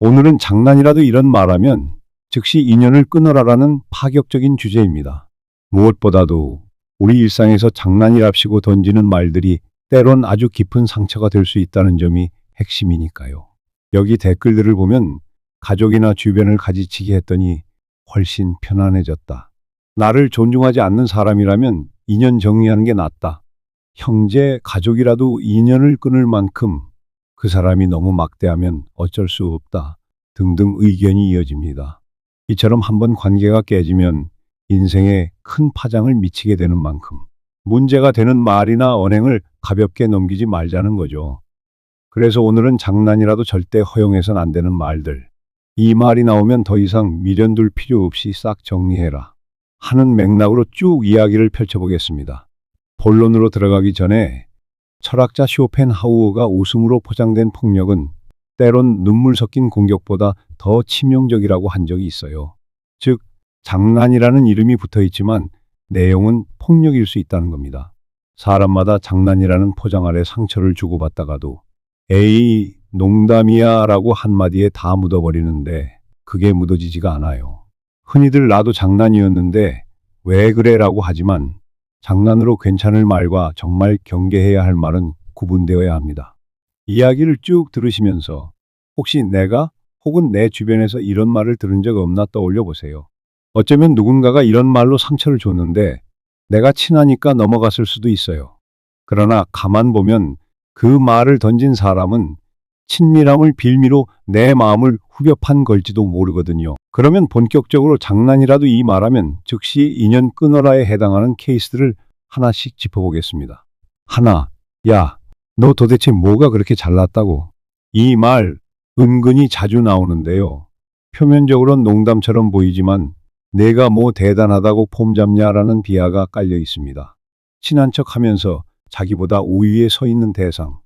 오늘은 장난이라도 이런 말하면 즉시 인연을 끊어라라는 파격적인 주제입니다. 무엇보다도 우리 일상에서 장난이랍시고 던지는 말들이 때론 아주 깊은 상처가 될 수 있다는 점이 핵심이니까요. 여기 댓글들을 보면 가족이나 주변을 가지치게 했더니 훨씬 편안해졌다. 나를 존중하지 않는 사람이라면 인연 정리하는 게 낫다. 형제, 가족이라도 인연을 끊을 만큼 그 사람이 너무 막대하면 어쩔 수 없다. 등등 의견이 이어집니다. 이처럼 한번 관계가 깨지면 인생에 큰 파장을 미치게 되는 만큼 문제가 되는 말이나 언행을 가볍게 넘기지 말자는 거죠. 그래서 오늘은 장난이라도 절대 허용해선 안 되는 말들. 이 말이 나오면 더 이상 미련둘 필요 없이 싹 정리해라 하는 맥락으로 쭉 이야기를 펼쳐보겠습니다. 본론으로 들어가기 전에 철학자 쇼펜하우어가 웃음으로 포장된 폭력은 때론 눈물 섞인 공격보다 더 치명적이라고 한 적이 있어요. 즉, 장난이라는 이름이 붙어 있지만 내용은 폭력일 수 있다는 겁니다. 사람마다 장난이라는 포장 아래 상처를 주고받다가도 에이, 농담이야 라고 한마디에 다 묻어버리는데 그게 묻어지지가 않아요. 흔히들 나도 장난이었는데 왜 그래 라고 하지만 장난으로 괜찮을 말과 정말 경계해야 할 말은 구분되어야 합니다. 이야기를 쭉 들으시면서 혹시 내가 혹은 내 주변에서 이런 말을 들은 적 없나 떠올려 보세요. 어쩌면 누군가가 이런 말로 상처를 줬는데 내가 친하니까 넘어갔을 수도 있어요. 그러나 가만 보면 그 말을 던진 사람은 친밀함을 빌미로 내 마음을 후벼 판 걸지도 모르거든요. 그러면 본격적으로 장난이라도 이 말하면 즉시 인연 끊어라에 해당하는 케이스들을 하나씩 짚어보겠습니다. 하나, 야, 너 도대체 뭐가 그렇게 잘났다고? 이 말 은근히 자주 나오는데요. 표면적으로는 농담처럼 보이지만 내가 뭐 대단하다고 폼 잡냐라는 비하가 깔려 있습니다. 친한 척 하면서 자기보다 우위에 서 있는 대상,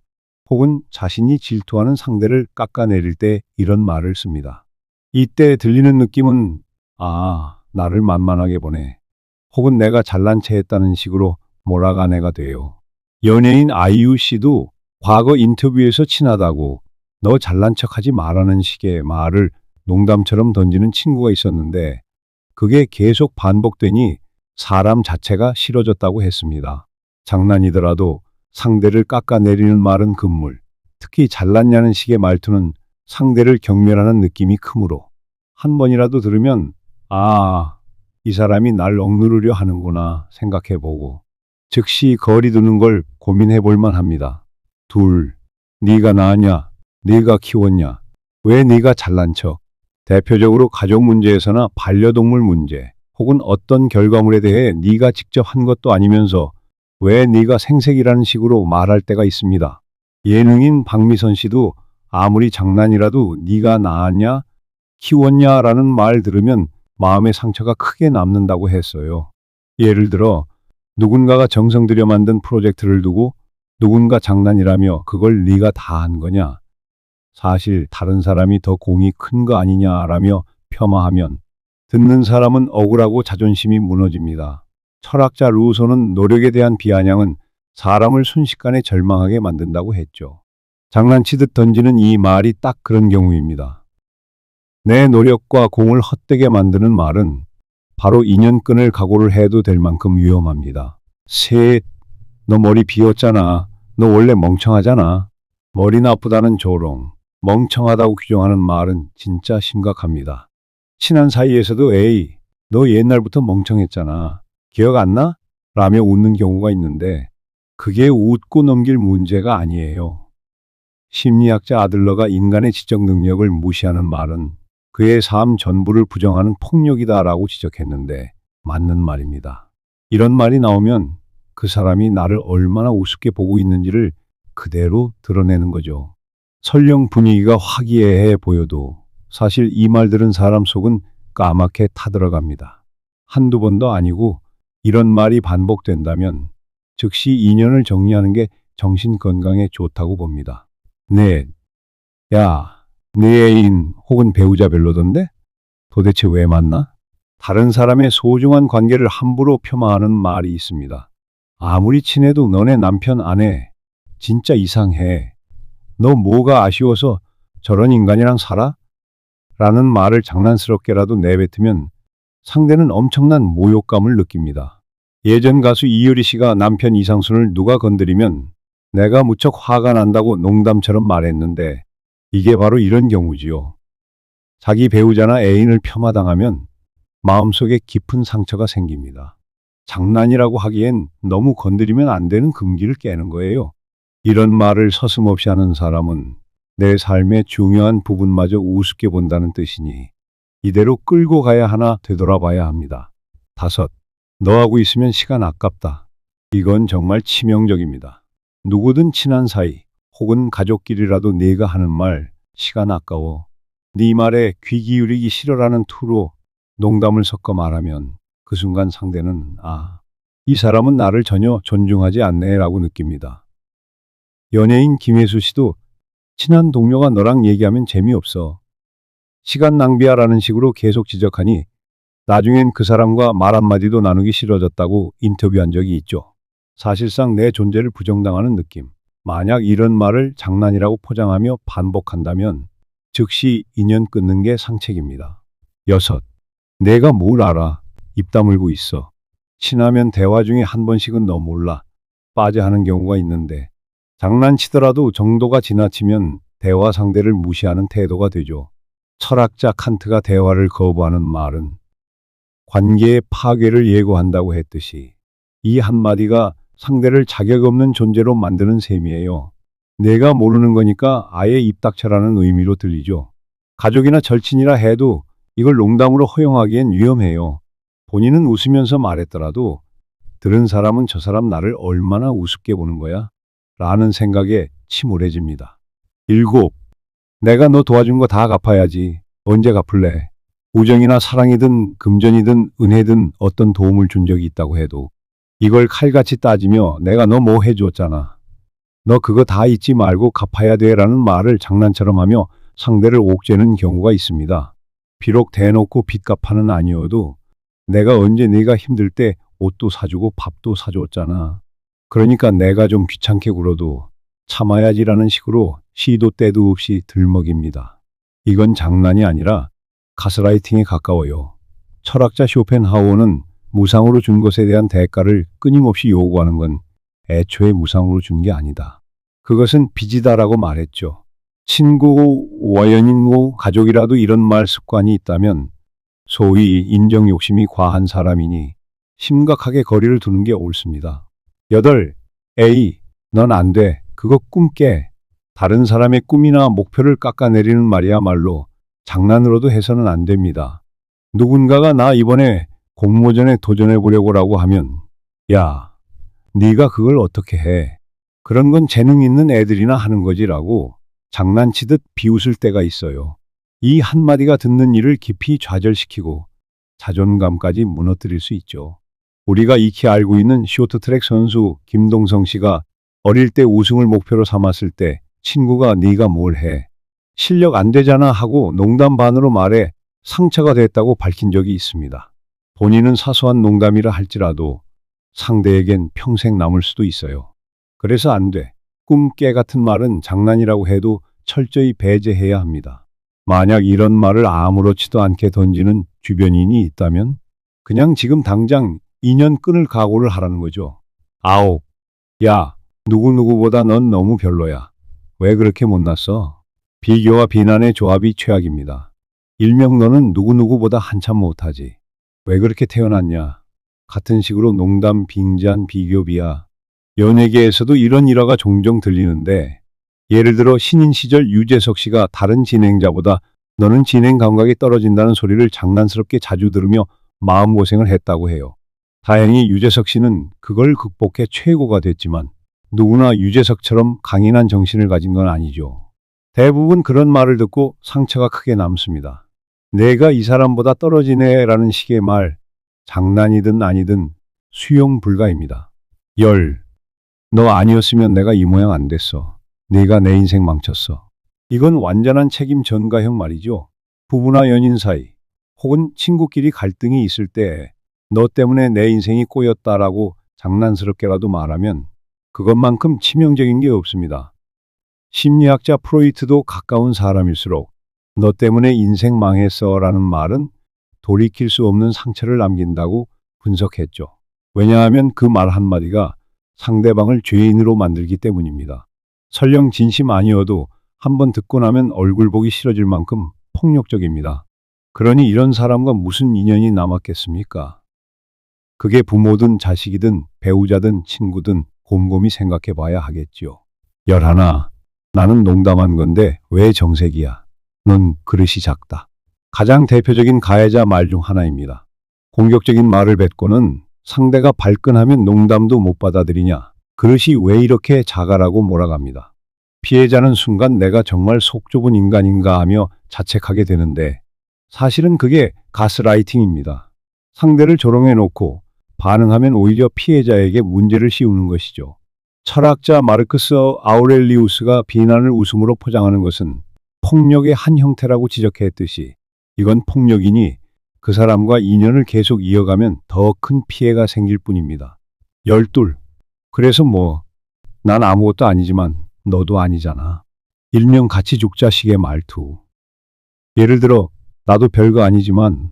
혹은 자신이 질투하는 상대를 깎아내릴 때 이런 말을 씁니다. 이때 들리는 느낌은 아, 나를 만만하게 보네. 혹은 내가 잘난 체 했다는 식으로 몰아가네가 돼요. 연예인 아이유 씨도 과거 인터뷰에서 친하다고 너 잘난 척하지 말라는 식의 말을 농담처럼 던지는 친구가 있었는데 그게 계속 반복되니 사람 자체가 싫어졌다고 했습니다. 장난이더라도 상대를 깎아내리는 말은 금물, 특히 잘났냐는 식의 말투는 상대를 경멸하는 느낌이 크므로 한 번이라도 들으면 아, 이 사람이 날 억누르려 하는구나 생각해보고 즉시 거리 두는 걸 고민해 볼 만합니다. 둘, 네가 낳았냐? 네가 키웠냐? 왜 네가 잘난 척? 대표적으로 가족 문제에서나 반려동물 문제 혹은 어떤 결과물에 대해 네가 직접 한 것도 아니면서 왜 네가 생색이라는 식으로 말할 때가 있습니다. 예능인 박미선 씨도 아무리 장난이라도 네가 낳았냐, 키웠냐라는 말 들으면 마음의 상처가 크게 남는다고 했어요. 예를 들어 누군가가 정성 들여 만든 프로젝트를 두고 누군가 장난이라며 그걸 네가 다 한 거냐, 사실 다른 사람이 더 공이 큰 거 아니냐라며 폄하하면 듣는 사람은 억울하고 자존심이 무너집니다. 철학자 루소는 노력에 대한 비아냥은 사람을 순식간에 절망하게 만든다고 했죠. 장난치듯 던지는 이 말이 딱 그런 경우입니다. 내 노력과 공을 헛되게 만드는 말은 바로 인연끈을 각오를 해도 될 만큼 위험합니다. 셋, 너 머리 비었잖아. 너 원래 멍청하잖아. 머리 나쁘다는 조롱, 멍청하다고 규정하는 말은 진짜 심각합니다. 친한 사이에서도 에이, 너 옛날부터 멍청했잖아. 기억 안 나? 라며 웃는 경우가 있는데 그게 웃고 넘길 문제가 아니에요. 심리학자 아들러가 인간의 지적 능력을 무시하는 말은 그의 삶 전부를 부정하는 폭력이다라고 지적했는데 맞는 말입니다. 이런 말이 나오면 그 사람이 나를 얼마나 우습게 보고 있는지를 그대로 드러내는 거죠. 설령 분위기가 화기애애해 보여도 사실 이 말 들은 사람 속은 까맣게 타들어갑니다. 한두 번도 아니고 이런 말이 반복된다면 즉시 인연을 정리하는 게 정신 건강에 좋다고 봅니다. 네, 야, 네 애인 혹은 배우자 별로던데? 도대체 왜 만나? 다른 사람의 소중한 관계를 함부로 폄하하는 말이 있습니다. 아무리 친해도 너네 남편 아내 진짜 이상해. 너 뭐가 아쉬워서 저런 인간이랑 살아? 라는 말을 장난스럽게라도 내뱉으면 상대는 엄청난 모욕감을 느낍니다. 예전 가수 이효리 씨가 남편 이상순을 누가 건드리면 내가 무척 화가 난다고 농담처럼 말했는데 이게 바로 이런 경우지요. 자기 배우자나 애인을 폄하당하면 마음속에 깊은 상처가 생깁니다. 장난이라고 하기엔 너무 건드리면 안 되는 금기를 깨는 거예요. 이런 말을 서슴없이 하는 사람은 내 삶의 중요한 부분마저 우습게 본다는 뜻이니 이대로 끌고 가야 하나 되돌아봐야 합니다. 5. 너하고 있으면 시간 아깝다. 이건 정말 치명적입니다. 누구든 친한 사이 혹은 가족끼리라도 네가 하는 말 시간 아까워. 네 말에 귀 기울이기 싫어라는 투로 농담을 섞어 말하면 그 순간 상대는 이 사람은 나를 전혀 존중하지 않네라고 느낍니다. 연예인 김혜수 씨도 친한 동료가 너랑 얘기하면 재미없어. 시간 낭비야라는 식으로 계속 지적하니 나중엔 그 사람과 말 한마디도 나누기 싫어졌다고 인터뷰한 적이 있죠. 사실상 내 존재를 부정당하는 느낌. 만약 이런 말을 장난이라고 포장하며 반복한다면 즉시 인연 끊는 게 상책입니다. 6. 내가 뭘 알아. 입 다물고 있어. 친하면 대화 중에 한 번씩은 너 몰라. 빠져 하는 경우가 있는데 장난치더라도 정도가 지나치면 대화 상대를 무시하는 태도가 되죠. 철학자 칸트가 대화를 거부하는 말은 관계의 파괴를 예고한다고 했듯이 이 한마디가 상대를 자격 없는 존재로 만드는 셈이에요. 내가 모르는 거니까 아예 입 닥쳐라는 의미로 들리죠. 가족이나 절친이라 해도 이걸 농담으로 허용하기엔 위험해요. 본인은 웃으면서 말했더라도 들은 사람은 저 사람 나를 얼마나 우습게 보는 거야? 라는 생각에 침울해집니다. 7. 내가 너 도와준 거 다 갚아야지. 언제 갚을래? 우정이나 사랑이든 금전이든 은혜든 어떤 도움을 준 적이 있다고 해도 이걸 칼같이 따지며 내가 너 뭐 해줬잖아. 너 그거 다 잊지 말고 갚아야 돼 라는 말을 장난처럼 하며 상대를 옥죄는 경우가 있습니다. 비록 대놓고 빚갚아는 아니어도 내가 언제 네가 힘들 때 옷도 사주고 밥도 사줬잖아. 그러니까 내가 좀 귀찮게 굴어도 참아야지라는 식으로 시도 때도 없이 들먹입니다. 이건 장난이 아니라 가스라이팅에 가까워요. 철학자 쇼펜하우어는 무상으로 준 것에 대한 대가를 끊임없이 요구하는 건 애초에 무상으로 준 게 아니다. 그것은 빚이다라고 말했죠. 친구와 연인과 가족이라도 이런 말 습관이 있다면 소위 인정 욕심이 과한 사람이니 심각하게 거리를 두는 게 옳습니다. 8. 에이, 넌 안 돼. 그거 꿈 깨. 다른 사람의 꿈이나 목표를 깎아내리는 말이야말로 장난으로도 해서는 안 됩니다. 누군가가 나 이번에 공모전에 도전해보려고라고 하면 야, 네가 그걸 어떻게 해? 그런 건 재능 있는 애들이나 하는 거지라고 장난치듯 비웃을 때가 있어요. 이 한마디가 듣는 이를 깊이 좌절시키고 자존감까지 무너뜨릴 수 있죠. 우리가 익히 알고 있는 쇼트트랙 선수 김동성 씨가 어릴 때 우승을 목표로 삼았을 때 친구가 네가 뭘 해? 실력 안 되잖아 하고 농담 반으로 말해 상처가 됐다고 밝힌 적이 있습니다. 본인은 사소한 농담이라 할지라도 상대에겐 평생 남을 수도 있어요. 그래서 안 돼. 꿈 깨 같은 말은 장난이라고 해도 철저히 배제해야 합니다. 만약 이런 말을 아무렇지도 않게 던지는 주변인이 있다면 그냥 지금 당장 인연 끊을 각오를 하라는 거죠. 9. 야, 누구누구보다 넌 너무 별로야. 왜 그렇게 못났어? 비교와 비난의 조합이 최악입니다. 일명 너는 누구누구보다 한참 못하지. 왜 그렇게 태어났냐? 같은 식으로 농담 빙자한 비교비야. 연예계에서도 이런 일화가 종종 들리는데 예를 들어 신인 시절 유재석 씨가 다른 진행자보다 너는 진행 감각이 떨어진다는 소리를 장난스럽게 자주 들으며 마음고생을 했다고 해요. 다행히 유재석 씨는 그걸 극복해 최고가 됐지만 누구나 유재석처럼 강인한 정신을 가진 건 아니죠. 대부분 그런 말을 듣고 상처가 크게 남습니다. 내가 이 사람보다 떨어지네 라는 식의 말, 장난이든 아니든 수용 불가입니다. 10. 너 아니었으면 내가 이 모양 안 됐어. 네가 내 인생 망쳤어. 이건 완전한 책임 전가형 말이죠. 부부나 연인 사이 혹은 친구끼리 갈등이 있을 때 너 때문에 내 인생이 꼬였다라고 장난스럽게라도 말하면 그것만큼 치명적인 게 없습니다. 심리학자 프로이트도 가까운 사람일수록 너 때문에 인생 망했어 라는 말은 돌이킬 수 없는 상처를 남긴다고 분석했죠. 왜냐하면 그 말 한마디가 상대방을 죄인으로 만들기 때문입니다. 설령 진심 아니어도 한번 듣고 나면 얼굴 보기 싫어질 만큼 폭력적입니다. 그러니 이런 사람과 무슨 인연이 남았겠습니까? 그게 부모든 자식이든 배우자든 친구든 곰곰이 생각해 봐야 하겠지요. 11. 나는 농담한 건데 왜 정색이야? 넌 그릇이 작다. 가장 대표적인 가해자 말 중 하나입니다. 공격적인 말을 뱉고는 상대가 발끈하면 농담도 못 받아들이냐, 그릇이 왜 이렇게 작아라고 몰아갑니다. 피해자는 순간 내가 정말 속 좁은 인간인가 하며 자책하게 되는데 사실은 그게 가스라이팅입니다. 상대를 조롱해 놓고 반응하면 오히려 피해자에게 문제를 씌우는 것이죠. 철학자 마르크스 아우렐리우스가 비난을 웃음으로 포장하는 것은 폭력의 한 형태라고 지적했듯이 이건 폭력이니 그 사람과 인연을 계속 이어가면 더 큰 피해가 생길 뿐입니다. 12. 그래서 난 아무것도 아니지만 너도 아니잖아. 일명 같이 죽자식의 말투. 예를 들어 나도 별거 아니지만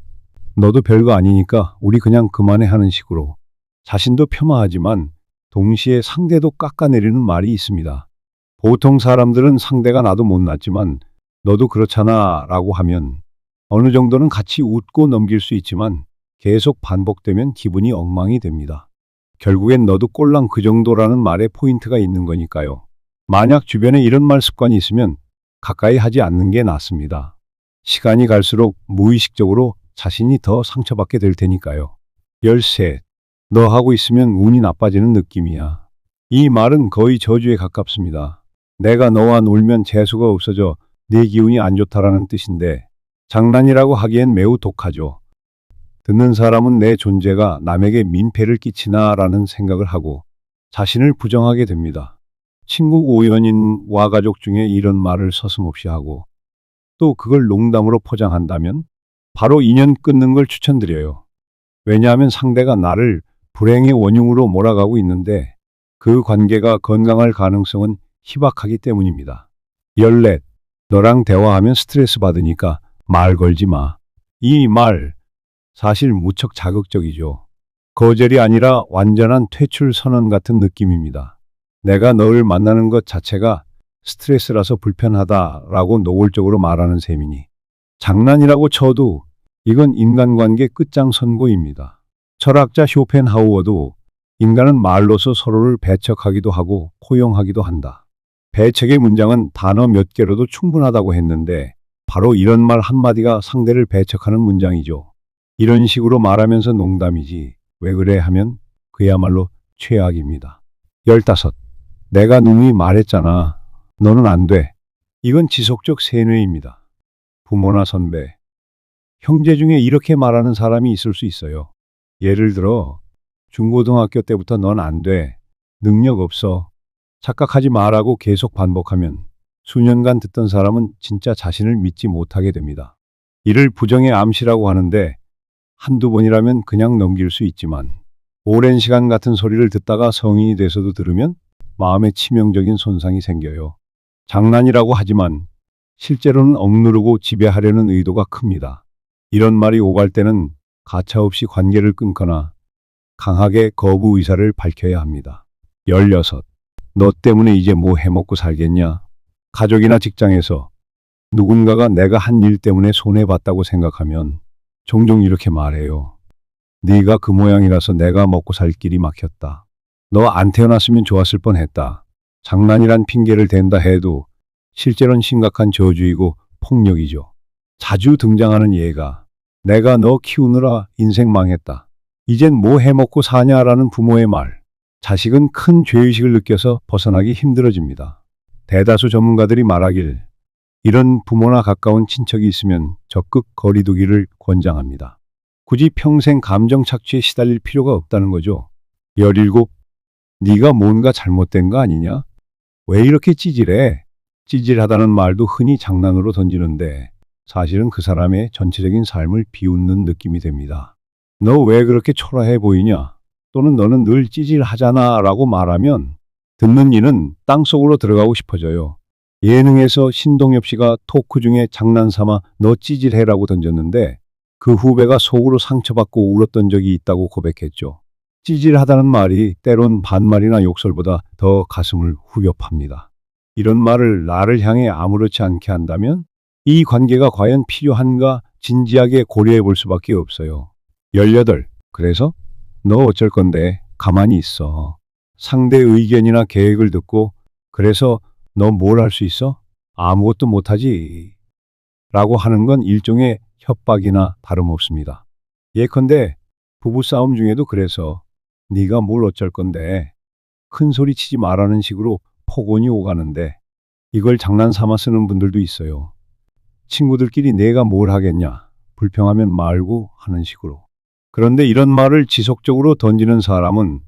너도 별거 아니니까 우리 그냥 그만해 하는 식으로 자신도 폄하하지만 동시에 상대도 깎아내리는 말이 있습니다. 보통 사람들은 상대가 나도 못났지만 너도 그렇잖아 라고 하면 어느 정도는 같이 웃고 넘길 수 있지만 계속 반복되면 기분이 엉망이 됩니다. 결국엔 너도 꼴랑 그 정도라는 말에 포인트가 있는 거니까요. 만약 주변에 이런 말 습관이 있으면 가까이 하지 않는 게 낫습니다. 시간이 갈수록 무의식적으로 자신이 더 상처받게 될 테니까요. 13. 너 하고 있으면 운이 나빠지는 느낌이야. 이 말은 거의 저주에 가깝습니다. 내가 너와 놀면 재수가 없어져 네 기운이 안 좋다라는 뜻인데 장난이라고 하기엔 매우 독하죠. 듣는 사람은 내 존재가 남에게 민폐를 끼치나라는 생각을 하고 자신을 부정하게 됩니다. 친구 우연인과 가족 중에 이런 말을 서슴없이 하고 또 그걸 농담으로 포장한다면 바로 인연 끊는 걸 추천드려요. 왜냐하면 상대가 나를 불행의 원흉으로 몰아가고 있는데 그 관계가 건강할 가능성은 희박하기 때문입니다. 14. 너랑 대화하면 스트레스 받으니까 말 걸지 마. 이 말 사실 무척 자극적이죠. 거절이 아니라 완전한 퇴출 선언 같은 느낌입니다. 내가 너를 만나는 것 자체가 스트레스라서 불편하다라고 노골적으로 말하는 셈이니 장난이라고 쳐도 이건 인간관계 끝장선고입니다. 철학자 쇼펜하우어도 인간은 말로서 서로를 배척하기도 하고 포용하기도 한다. 배척의 문장은 단어 몇 개로도 충분하다고 했는데 바로 이런 말 한마디가 상대를 배척하는 문장이죠. 이런 식으로 말하면서 농담이지 왜 그래 하면 그야말로 최악입니다. 15. 내가 누누이 말했잖아. 너는 안 돼. 이건 지속적 세뇌입니다. 부모나 선배, 형제 중에 이렇게 말하는 사람이 있을 수 있어요. 예를 들어 중고등학교 때부터 넌 안 돼. 능력 없어. 착각하지 마라고 계속 반복하면 수년간 듣던 사람은 진짜 자신을 믿지 못하게 됩니다. 이를 부정의 암시라고 하는데 한두 번이라면 그냥 넘길 수 있지만 오랜 시간 같은 소리를 듣다가 성인이 돼서도 들으면 마음에 치명적인 손상이 생겨요. 장난이라고 하지만 실제로는 억누르고 지배하려는 의도가 큽니다. 이런 말이 오갈 때는 가차없이 관계를 끊거나 강하게 거부 의사를 밝혀야 합니다. 16. 너 때문에 이제 뭐 해먹고 살겠냐? 가족이나 직장에서 누군가가 내가 한 일 때문에 손해봤다고 생각하면 종종 이렇게 말해요. 네가 그 모양이라서 내가 먹고 살 길이 막혔다. 너 안 태어났으면 좋았을 뻔했다. 장난이란 핑계를 댄다 해도 실제로는 심각한 저주이고 폭력이죠. 자주 등장하는 예가 내가 너 키우느라 인생 망했다. 이젠 뭐 해먹고 사냐라는 부모의 말. 자식은 큰 죄의식을 느껴서 벗어나기 힘들어집니다. 대다수 전문가들이 말하길 이런 부모나 가까운 친척이 있으면 적극 거리두기를 권장합니다. 굳이 평생 감정 착취에 시달릴 필요가 없다는 거죠. 17. 네가 뭔가 잘못된 거 아니냐? 왜 이렇게 찌질해? 찌질하다는 말도 흔히 장난으로 던지는데 사실은 그 사람의 전체적인 삶을 비웃는 느낌이 됩니다. 너 왜 그렇게 초라해 보이냐? 또는 너는 늘 찌질하잖아 라고 말하면 듣는 이는 땅속으로 들어가고 싶어져요. 예능에서 신동엽 씨가 토크 중에 장난삼아 너 찌질해라고 던졌는데 그 후배가 속으로 상처받고 울었던 적이 있다고 고백했죠. 찌질하다는 말이 때론 반말이나 욕설보다 더 가슴을 후벼 팝니다. 이런 말을 나를 향해 아무렇지 않게 한다면 이 관계가 과연 필요한가 진지하게 고려해 볼 수밖에 없어요. 18. 그래서? 너 어쩔 건데 가만히 있어. 상대 의견이나 계획을 듣고 그래서 너 뭘 할 수 있어? 아무것도 못하지. 라고 하는 건 일종의 협박이나 다름없습니다. 예컨대 부부싸움 중에도 그래서 네가 뭘 어쩔 건데 큰 소리 치지 말라는 식으로 폭언이 오가는데 이걸 장난 삼아 쓰는 분들도 있어요. 친구들끼리 내가 뭘 하겠냐, 불평하면 말고 하는 식으로. 그런데 이런 말을 지속적으로 던지는 사람은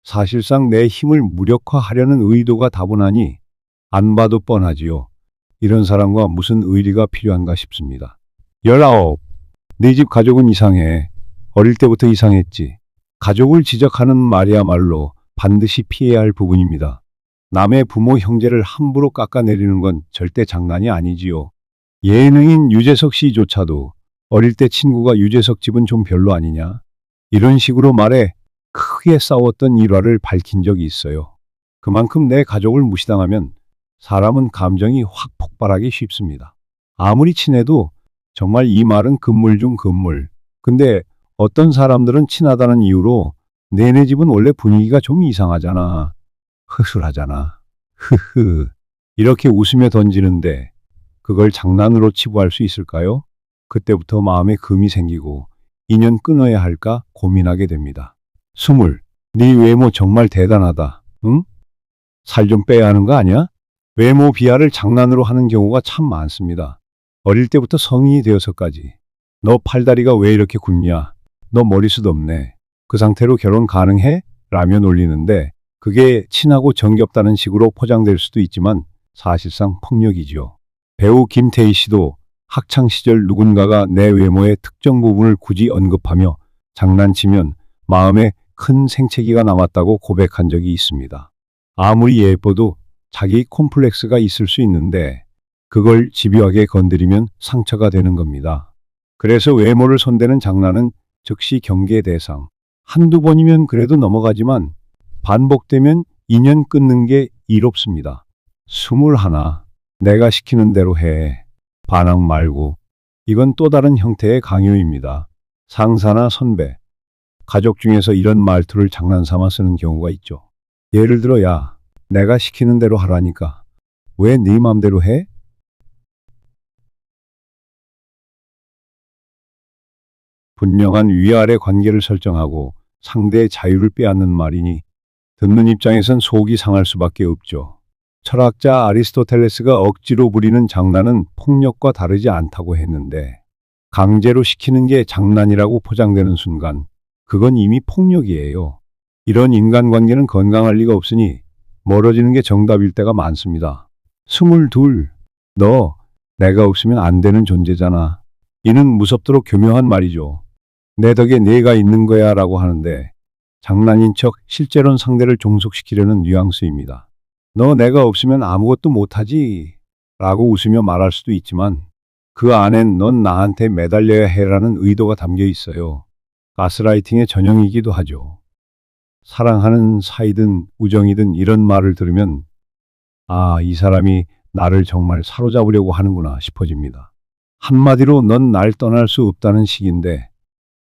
사실상 내 힘을 무력화하려는 의도가 다분하니 안 봐도 뻔하지요. 이런 사람과 무슨 의리가 필요한가 싶습니다. 19. 네 집 가족은 이상해. 어릴 때부터 이상했지. 가족을 지적하는 말이야말로 반드시 피해야 할 부분입니다. 남의 부모 형제를 함부로 깎아내리는 건 절대 장난이 아니지요. 예능인 유재석 씨조차도 어릴 때 친구가 유재석 집은 좀 별로 아니냐? 이런 식으로 말해 크게 싸웠던 일화를 밝힌 적이 있어요. 그만큼 내 가족을 무시당하면 사람은 감정이 확 폭발하기 쉽습니다. 아무리 친해도 정말 이 말은 금물 중 금물. 근데 어떤 사람들은 친하다는 이유로 내네 집은 원래 분위기가 좀 이상하잖아. 허술하잖아. 흐흐. 이렇게 웃으며 던지는데 그걸 장난으로 치부할 수 있을까요? 그때부터 마음에 금이 생기고 인연 끊어야 할까 고민하게 됩니다. 20. 네 외모 정말 대단하다. 응? 살 좀 빼야 하는 거 아니야? 외모 비하를 장난으로 하는 경우가 참 많습니다. 어릴 때부터 성인이 되어서까지. 너 팔다리가 왜 이렇게 굵냐? 너 머리숱 없네. 그 상태로 결혼 가능해? 라며 놀리는데 그게 친하고 정겹다는 식으로 포장될 수도 있지만 사실상 폭력이지요. 배우 김태희 씨도 학창시절 누군가가 내 외모의 특정 부분을 굳이 언급하며 장난치면 마음에 큰 생채기가 남았다고 고백한 적이 있습니다. 아무리 예뻐도 자기 콤플렉스가 있을 수 있는데 그걸 집요하게 건드리면 상처가 되는 겁니다. 그래서 외모를 손대는 장난은 즉시 경계 대상. 한두 번이면 그래도 넘어가지만 반복되면 인연 끊는 게 이롭습니다. 21. 내가 시키는 대로 해. 반항 말고. 이건 또 다른 형태의 강요입니다. 상사나 선배, 가족 중에서 이런 말투를 장난삼아 쓰는 경우가 있죠. 예를 들어 야, 내가 시키는 대로 하라니까. 왜 네 맘대로 해? 분명한 위아래 관계를 설정하고 상대의 자유를 빼앗는 말이니 듣는 입장에선 속이 상할 수밖에 없죠. 철학자 아리스토텔레스가 억지로 부리는 장난은 폭력과 다르지 않다고 했는데 강제로 시키는 게 장난이라고 포장되는 순간 그건 이미 폭력이에요. 이런 인간관계는 건강할 리가 없으니 멀어지는 게 정답일 때가 많습니다. 22. 너 내가 없으면 안 되는 존재잖아. 이는 무섭도록 교묘한 말이죠. 내 덕에 내가 있는 거야 라고 하는데 장난인 척 실제로는 상대를 종속시키려는 뉘앙스입니다. 너 내가 없으면 아무것도 못하지 라고 웃으며 말할 수도 있지만 그 안엔 넌 나한테 매달려야 해라는 의도가 담겨 있어요. 가스라이팅의 전형이기도 하죠. 사랑하는 사이든 우정이든 이런 말을 들으면 아, 이 사람이 나를 정말 사로잡으려고 하는구나 싶어집니다. 한마디로 넌 날 떠날 수 없다는 식인데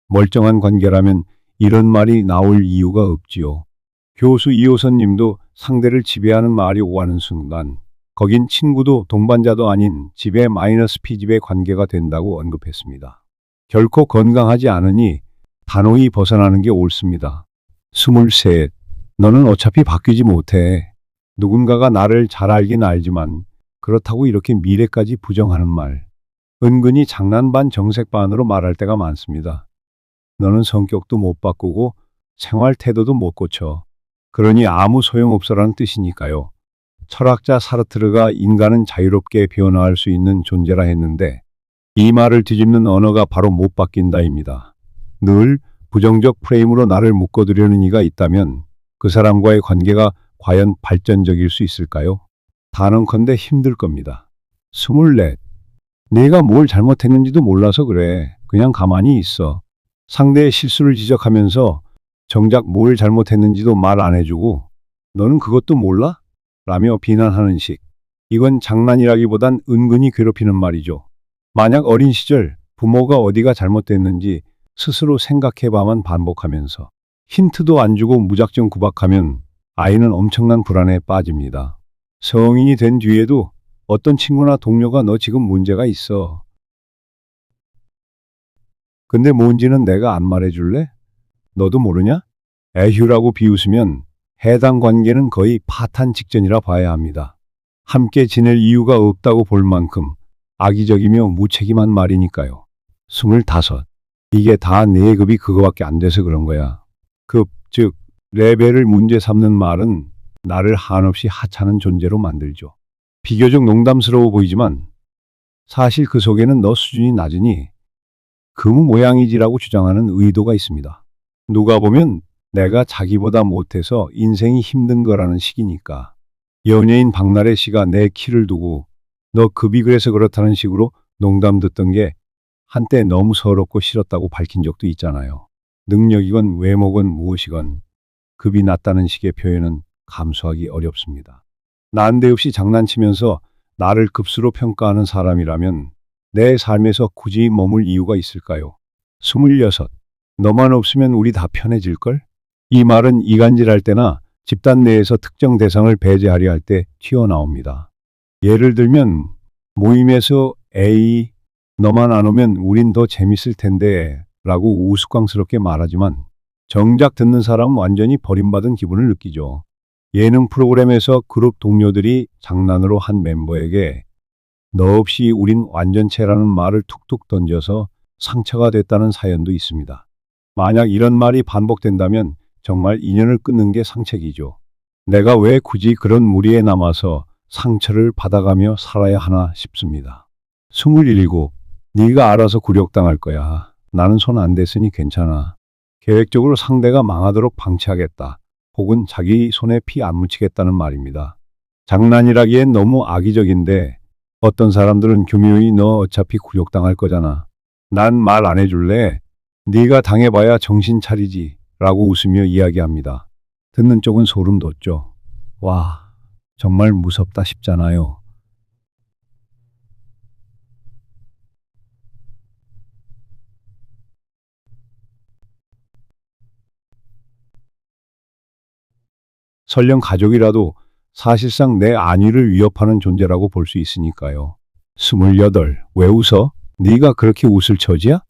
멀쩡한 관계라면 이런 말이 나올 이유가 없지요. 교수 이호선 님도 상대를 지배하는 말이 오가는 순간 거긴 친구도 동반자도 아닌 지배 마이너스 P집의 관계가 된다고 언급했습니다. 결코 건강하지 않으니 단호히 벗어나는 게 옳습니다. 23. 너는 어차피 바뀌지 못해. 누군가가 나를 잘 알긴 알지만 그렇다고 이렇게 미래까지 부정하는 말. 은근히 장난 반 정색 반으로 말할 때가 많습니다. 너는 성격도 못 바꾸고 생활 태도도 못 고쳐. 그러니 아무 소용없어라는 뜻이니까요. 철학자 사르트르가 인간은 자유롭게 변화할 수 있는 존재라 했는데 이 말을 뒤집는 언어가 바로 못 바뀐다입니다. 늘 부정적 프레임으로 나를 묶어두려는 이가 있다면 그 사람과의 관계가 과연 발전적일 수 있을까요? 단언컨대 힘들 겁니다. 24. 내가 뭘 잘못했는지도 몰라서 그래. 그냥 가만히 있어. 상대의 실수를 지적하면서 정작 뭘 잘못했는지도 말 안 해주고 너는 그것도 몰라? 라며 비난하는 식. 이건 장난이라기보단 은근히 괴롭히는 말이죠. 만약 어린 시절 부모가 어디가 잘못됐는지 스스로 생각해봐만 반복하면서 힌트도 안 주고 무작정 구박하면 아이는 엄청난 불안에 빠집니다. 성인이 된 뒤에도 어떤 친구나 동료가 너 지금 문제가 있어. 근데 뭔지는 내가 안 말해줄래? 너도 모르냐? 에휴라고 비웃으면 해당 관계는 거의 파탄 직전이라 봐야 합니다. 함께 지낼 이유가 없다고 볼 만큼 악의적이며 무책임한 말이니까요. 25. 이게 다 내 급이 그거밖에 안 돼서 그런 거야. 급, 즉 레벨을 문제 삼는 말은 나를 한없이 하찮은 존재로 만들죠. 비교적 농담스러워 보이지만 사실 그 속에는 너 수준이 낮으니 금 모양이지라고 주장하는 의도가 있습니다. 누가 보면 내가 자기보다 못해서 인생이 힘든 거라는 식이니까. 연예인 박나래 씨가 내 키를 두고 너 급이 그래서 그렇다는 식으로 농담 듣던 게 한때 너무 서럽고 싫었다고 밝힌 적도 있잖아요. 능력이건 외모건 무엇이건 급이 낮다는 식의 표현은 감수하기 어렵습니다. 난데없이 장난치면서 나를 급수로 평가하는 사람이라면 내 삶에서 굳이 머물 이유가 있을까요? 26. 너만 없으면 우리 다 편해질걸? 이 말은 이간질할 때나 집단 내에서 특정 대상을 배제하려 할 때 튀어나옵니다. 예를 들면 모임에서 에이, 너만 안 오면 우린 더 재밌을 텐데 라고 우스꽝스럽게 말하지만 정작 듣는 사람은 완전히 버림받은 기분을 느끼죠. 예능 프로그램에서 그룹 동료들이 장난으로 한 멤버에게 너 없이 우린 완전체라는 말을 툭툭 던져서 상처가 됐다는 사연도 있습니다. 만약 이런 말이 반복된다면 정말 인연을 끊는 게 상책이죠. 내가 왜 굳이 그런 무리에 남아서 상처를 받아가며 살아야 하나 싶습니다. 27. 네가 알아서 굴욕당할 거야. 나는 손 안 댔으니 괜찮아. 계획적으로 상대가 망하도록 방치하겠다. 혹은 자기 손에 피 안 묻히겠다는 말입니다. 장난이라기엔 너무 악의적인데 어떤 사람들은 교묘히 너 어차피 굴욕당할 거잖아. 난 말 안 해줄래? 네가 당해봐야 정신 차리지. 라고 웃으며 이야기합니다. 듣는 쪽은 소름 돋죠. 와, 정말 무섭다 싶잖아요. 설령 가족이라도 사실상 내 안위를 위협하는 존재라고 볼 수 있으니까요. 28. 왜 웃어? 네가 그렇게 웃을 처지야?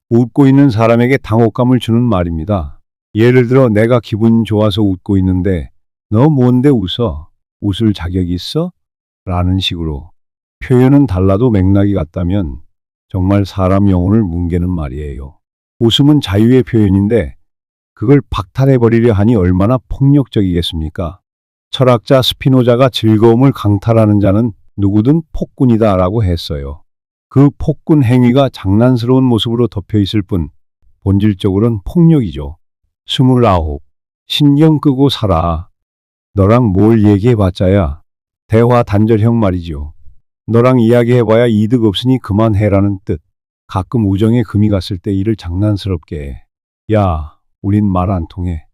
웃고 있는 사람에게 당혹감을 주는 말입니다. 예를 들어 내가 기분 좋아서 웃고 있는데 너 뭔데 웃어? 웃을 자격 있어? 라는 식으로. 표현은 달라도 맥락이 같다면 정말 사람 영혼을 뭉개는 말이에요. 웃음은 자유의 표현인데 그걸 박탈해버리려 하니 얼마나 폭력적이겠습니까? 철학자 스피노자가 즐거움을 강탈하는 자는 누구든 폭군이다 라고 했어요. 그 폭군 행위가 장난스러운 모습으로 덮여 있을 뿐 본질적으로는 폭력이죠. 29. 신경 끄고 살아. 너랑 뭘 얘기해봤자야. 대화 단절형 말이죠. 너랑 이야기해봐야 이득 없으니 그만해라는 뜻. 가끔 우정에 금이 갔을 때 이를 장난스럽게 해. 야, 우린 말 안 통해.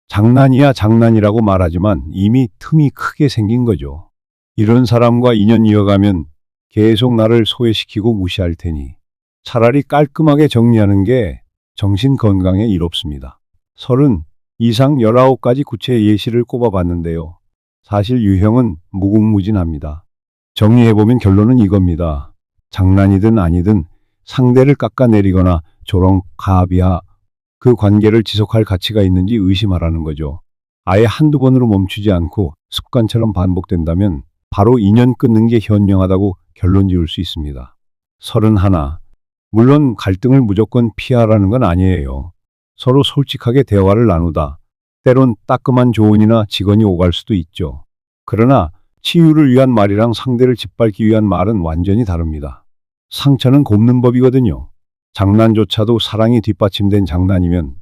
장난이야 장난이라고 말하지만 이미 틈이 크게 생긴 거죠. 이런 사람과 인연 이어가면 계속 나를 소외시키고 무시할 테니 차라리 깔끔하게 정리하는 게 정신 건강에 이롭습니다. 30 이상 19가지 구체 예시를 꼽아봤는데요. 사실 유형은 무궁무진합니다. 정리해보면 결론은 이겁니다. 장난이든 아니든 상대를 깎아내리거나 조롱가비하 그 관계를 지속할 가치가 있는지 의심하라는 거죠. 아예 한두 번으로 멈추지 않고 습관처럼 반복된다면 바로 인연 끊는 게 현명하다고 결론 지을 수 있습니다. 31. 물론 갈등을 무조건 피하라는 건 아니에요. 서로 솔직하게 대화를 나누다 때론 따끔한 조언이나 직언이 오갈 수도 있죠. 그러나 치유를 위한 말이랑 상대를 짓밟기 위한 말은 완전히 다릅니다. 상처는 곱는 법이거든요. 장난조차도 사랑이 뒷받침된 장난이면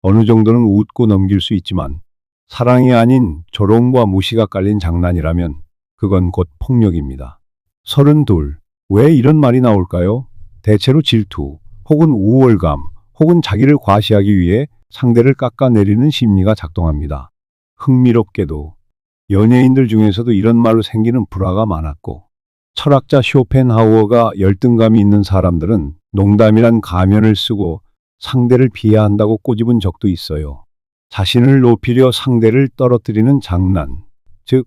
어느 정도는 웃고 넘길 수 있지만 사랑이 아닌 조롱과 무시가 깔린 장난이라면 그건 곧 폭력입니다. 32. 왜 이런 말이 나올까요? 대체로 질투, 혹은 우월감, 혹은 자기를 과시하기 위해 상대를 깎아내리는 심리가 작동합니다. 흥미롭게도 연예인들 중에서도 이런 말로 생기는 불화가 많았고, 철학자 쇼펜하우어가 열등감이 있는 사람들은 농담이란 가면을 쓰고 상대를 비하한다고 꼬집은 적도 있어요. 자신을 높이려 상대를 떨어뜨리는 장난, 즉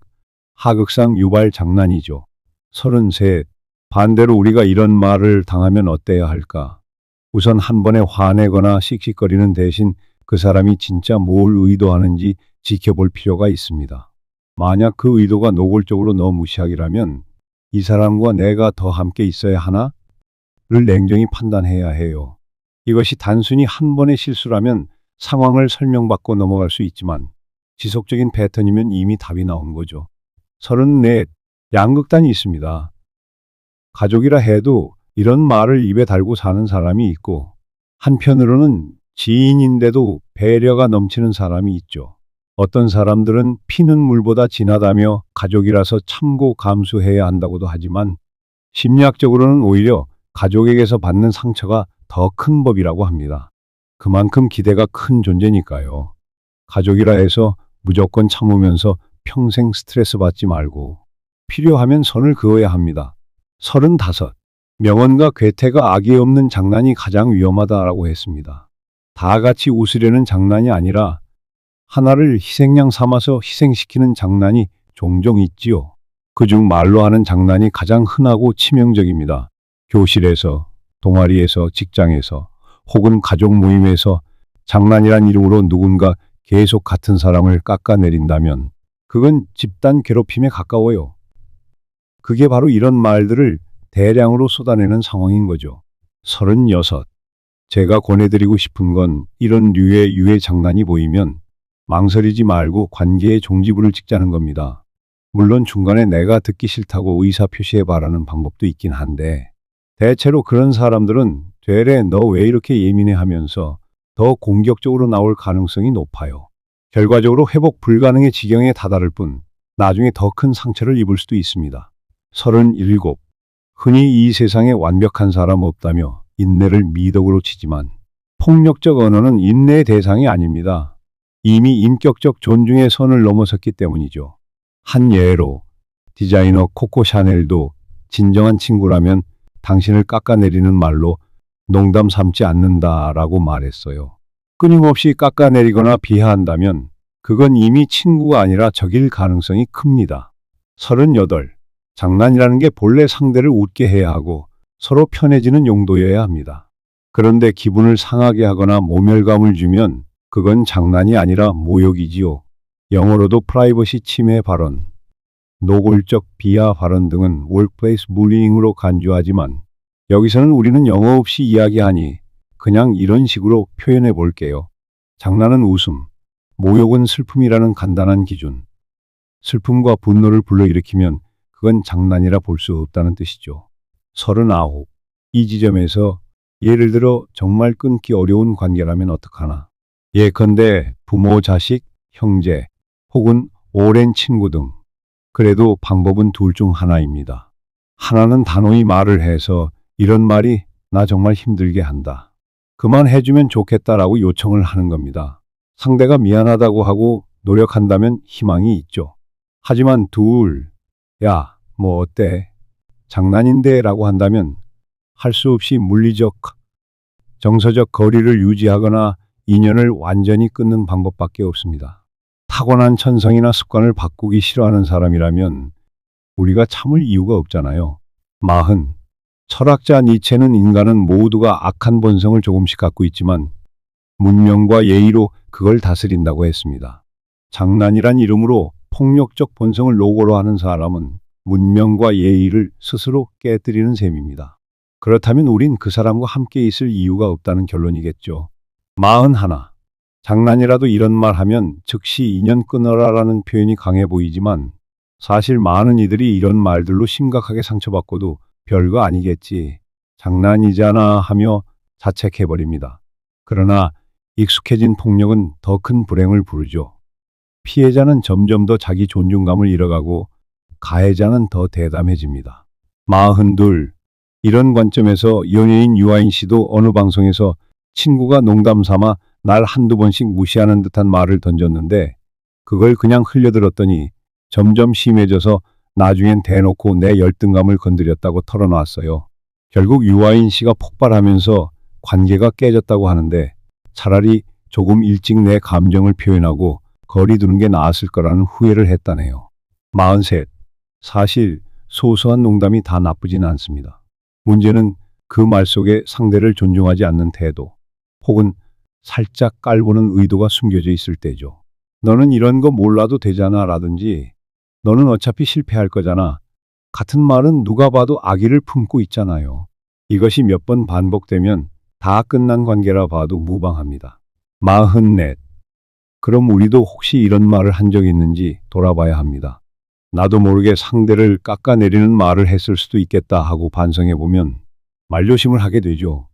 하극상 유발 장난이죠. 33. 반대로 우리가 이런 말을 당하면 어때야 할까? 우선 한 번에 화내거나 씩씩거리는 대신 그 사람이 진짜 뭘 의도하는지 지켜볼 필요가 있습니다. 만약 그 의도가 노골적으로 너 무시하기라면 이 사람과 내가 더 함께 있어야 하나? 를 냉정히 판단해야 해요. 이것이 단순히 한 번의 실수라면 상황을 설명받고 넘어갈 수 있지만 지속적인 패턴이면 이미 답이 나온 거죠. 34. 양극단이 있습니다. 가족이라 해도 이런 말을 입에 달고 사는 사람이 있고, 한편으로는 지인인데도 배려가 넘치는 사람이 있죠. 어떤 사람들은 피는 물보다 진하다며 가족이라서 참고 감수해야 한다고도 하지만, 심리학적으로는 오히려 가족에게서 받는 상처가 더 큰 법이라고 합니다. 그만큼 기대가 큰 존재니까요. 가족이라 해서 무조건 참으면서 평생 스트레스 받지 말고 필요하면 선을 그어야 합니다. 35. 명언과 괴테가 악이 없는 장난이 가장 위험하다라고 했습니다. 다 같이 웃으려는 장난이 아니라 하나를 희생양 삼아서 희생시키는 장난이 종종 있지요. 그중 말로 하는 장난이 가장 흔하고 치명적입니다. 교실에서, 동아리에서, 직장에서, 혹은 가족 모임에서 장난이란 이름으로 누군가 계속 같은 사람을 깎아내린다면 그건 집단 괴롭힘에 가까워요. 그게 바로 이런 말들을 대량으로 쏟아내는 상황인 거죠. 36. 제가 권해드리고 싶은 건 이런 류의 유해 장난이 보이면 망설이지 말고 관계의 종지부를 찍자는 겁니다. 물론 중간에 내가 듣기 싫다고 의사표시해 바라는 방법도 있긴 한데, 대체로 그런 사람들은 되레 너 왜 이렇게 예민해 하면서 더 공격적으로 나올 가능성이 높아요. 결과적으로 회복 불가능의 지경에 다다를 뿐 나중에 더 큰 상처를 입을 수도 있습니다. 37. 흔히 이 세상에 완벽한 사람 없다며 인내를 미덕으로 치지만 폭력적 언어는 인내의 대상이 아닙니다. 이미 인격적 존중의 선을 넘어섰기 때문이죠. 한 예로 디자이너 코코 샤넬도 진정한 친구라면 당신을 깎아내리는 말로 농담 삼지 않는다라고 말했어요. 끊임없이 깎아내리거나 비하한다면 그건 이미 친구가 아니라 적일 가능성이 큽니다. 38. 장난이라는 게 본래 상대를 웃게 해야 하고 서로 편해지는 용도여야 합니다. 그런데 기분을 상하게 하거나 모멸감을 주면 그건 장난이 아니라 모욕이지요. 영어로도 프라이버시 침해 발언, 노골적 비하 발언 등은 workplace bullying으로 간주하지만 여기서는 우리는 영어 없이 이야기하니 그냥 이런 식으로 표현해 볼게요. 장난은 웃음, 모욕은 슬픔이라는 간단한 기준. 슬픔과 분노를 불러일으키면 그건 장난이라 볼 수 없다는 뜻이죠. 39. 이 지점에서 예를 들어 정말 끊기 어려운 관계라면 어떡하나. 예컨대 부모, 자식, 형제, 혹은 오랜 친구 등. 그래도 방법은 둘 중 하나입니다. 하나는 단호히 말을 해서 이런 말이 나 정말 힘들게 한다. 그만해주면 좋겠다라고 요청을 하는 겁니다. 상대가 미안하다고 하고 노력한다면 희망이 있죠. 하지만 둘, 야, 뭐 어때? 장난인데 라고 한다면 할 수 없이 물리적, 정서적 거리를 유지하거나 인연을 완전히 끊는 방법밖에 없습니다. 타고난 천성이나 습관을 바꾸기 싫어하는 사람이라면 우리가 참을 이유가 없잖아요. 40. 철학자 니체는 인간은 모두가 악한 본성을 조금씩 갖고 있지만 문명과 예의로 그걸 다스린다고 했습니다. 장난이란 이름으로 폭력적 본성을 노고로 하는 사람은 문명과 예의를 스스로 깨뜨리는 셈입니다. 그렇다면 우린 그 사람과 함께 있을 이유가 없다는 결론이겠죠. 41. 장난이라도 이런 말 하면 즉시 인연 끊어라라는 표현이 강해 보이지만 사실 많은 이들이 이런 말들로 심각하게 상처받고도 별거 아니겠지, 장난이잖아 하며 자책해버립니다. 그러나 익숙해진 폭력은 더 큰 불행을 부르죠. 피해자는 점점 더 자기 존중감을 잃어가고 가해자는 더 대담해집니다. 42. 이런 관점에서 연예인 유아인 씨도 어느 방송에서 친구가 농담 삼아 날 한두 번씩 무시하는 듯한 말을 던졌는데 그걸 그냥 흘려들었더니 점점 심해져서 나중엔 대놓고 내 열등감을 건드렸다고 털어놨어요. 결국 유아인 씨가 폭발하면서 관계가 깨졌다고 하는데 차라리 조금 일찍 내 감정을 표현하고 거리 두는 게 나았을 거라는 후회를 했다네요. 43. 사실 소소한 농담이 다 나쁘진 않습니다. 문제는 그 말 속에 상대를 존중하지 않는 태도, 혹은 살짝 깔보는 의도가 숨겨져 있을 때죠. 너는 이런 거 몰라도 되잖아 라든지 너는 어차피 실패할 거잖아. 같은 말은 누가 봐도 악의를 품고 있잖아요. 이것이 몇 번 반복되면 다 끝난 관계라 봐도 무방합니다. 44. 그럼 우리도 혹시 이런 말을 한 적 있는지 돌아봐야 합니다. 나도 모르게 상대를 깎아내리는 말을 했을 수도 있겠다 하고 반성해보면 말조심을 하게 되죠.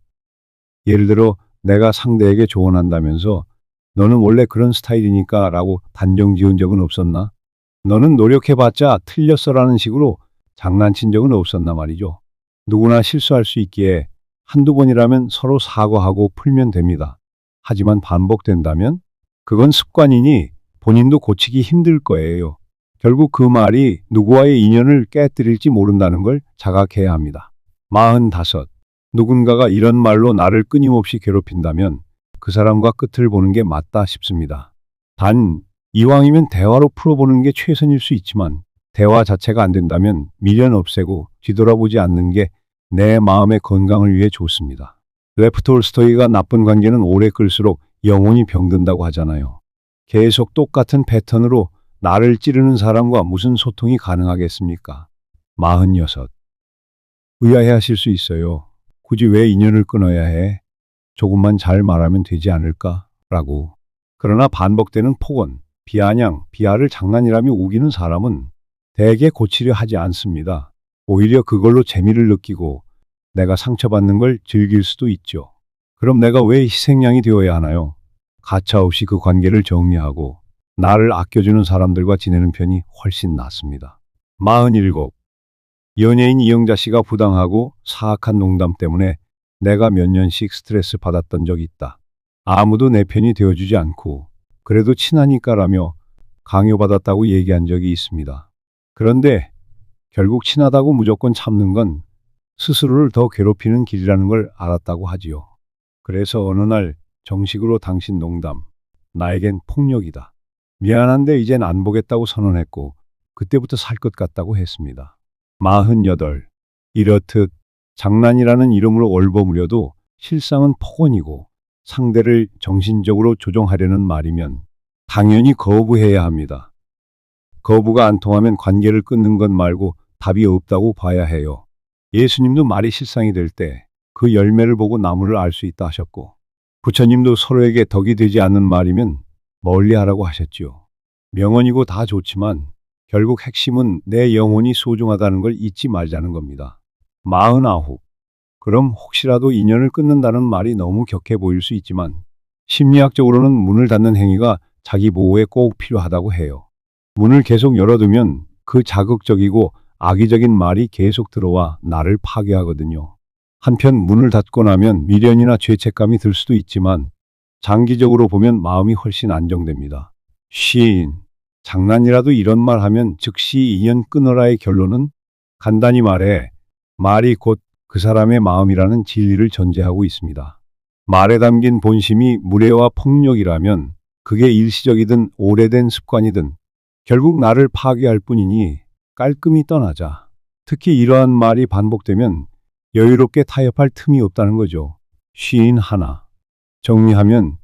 예를 들어 내가 상대에게 조언한다면서 너는 원래 그런 스타일이니까 라고 단정 지은 적은 없었나? 너는 노력해봤자 틀렸어라는 식으로 장난친 적은 없었나 말이죠. 누구나 실수할 수 있기에 한두 번이라면 서로 사과하고 풀면 됩니다. 하지만 반복된다면 그건 습관이니 본인도 고치기 힘들 거예요. 결국 그 말이 누구와의 인연을 깨뜨릴지 모른다는 걸 자각해야 합니다. 45. 누군가가 이런 말로 나를 끊임없이 괴롭힌다면 그 사람과 끝을 보는 게 맞다 싶습니다. 단 이왕이면 대화로 풀어보는 게 최선일 수 있지만 대화 자체가 안 된다면 미련 없애고 뒤돌아보지 않는 게 내 마음의 건강을 위해 좋습니다. 레프 톨스토이가 나쁜 관계는 오래 끌수록 영혼이 병든다고 하잖아요. 계속 똑같은 패턴으로 나를 찌르는 사람과 무슨 소통이 가능하겠습니까? 46. 의아해하실 수 있어요. 굳이 왜 인연을 끊어야 해? 조금만 잘 말하면 되지 않을까? 라고. 그러나 반복되는 폭언, 비아냥, 비하를 장난이라며 우기는 사람은 대개 고치려 하지 않습니다. 오히려 그걸로 재미를 느끼고 내가 상처받는 걸 즐길 수도 있죠. 그럼 내가 왜 희생양이 되어야 하나요? 가차없이 그 관계를 정리하고 나를 아껴주는 사람들과 지내는 편이 훨씬 낫습니다. 47. 연예인 이영자 씨가 부당하고 사악한 농담 때문에 내가 몇 년씩 스트레스 받았던 적이 있다. 아무도 내 편이 되어주지 않고 그래도 친하니까라며 강요받았다고 얘기한 적이 있습니다. 그런데 결국 친하다고 무조건 참는 건 스스로를 더 괴롭히는 길이라는 걸 알았다고 하지요. 그래서 어느 날 정식으로 당신 농담, 나에겐 폭력이다. 미안한데 이젠 안 보겠다고 선언했고 그때부터 살 것 같다고 했습니다. 48. 이렇듯 장난이라는 이름으로 얼버무려도 실상은 폭언이고 상대를 정신적으로 조종하려는 말이면 당연히 거부해야 합니다. 거부가 안 통하면 관계를 끊는 것 말고 답이 없다고 봐야 해요. 예수님도 말이 실상이 될 때 그 열매를 보고 나무를 알 수 있다 하셨고 부처님도 서로에게 덕이 되지 않는 말이면 멀리하라고 하셨지요. 명언이고 다 좋지만 결국 핵심은 내 영혼이 소중하다는 걸 잊지 말자는 겁니다. 49. 그럼 혹시라도 인연을 끊는다는 말이 너무 격해 보일 수 있지만 심리학적으로는 문을 닫는 행위가 자기 보호에 꼭 필요하다고 해요. 문을 계속 열어두면 그 자극적이고 악의적인 말이 계속 들어와 나를 파괴하거든요. 한편 문을 닫고 나면 미련이나 죄책감이 들 수도 있지만 장기적으로 보면 마음이 훨씬 안정됩니다. 50. 장난이라도 이런 말 하면 즉시 인연 끊어라의 결론은 간단히 말해 말이 곧 그 사람의 마음이라는 진리를 전제하고 있습니다. 말에 담긴 본심이 무례와 폭력이라면 그게 일시적이든 오래된 습관이든 결국 나를 파괴할 뿐이니 깔끔히 떠나자. 특히 이러한 말이 반복되면 여유롭게 타협할 틈이 없다는 거죠. 51. 정리하면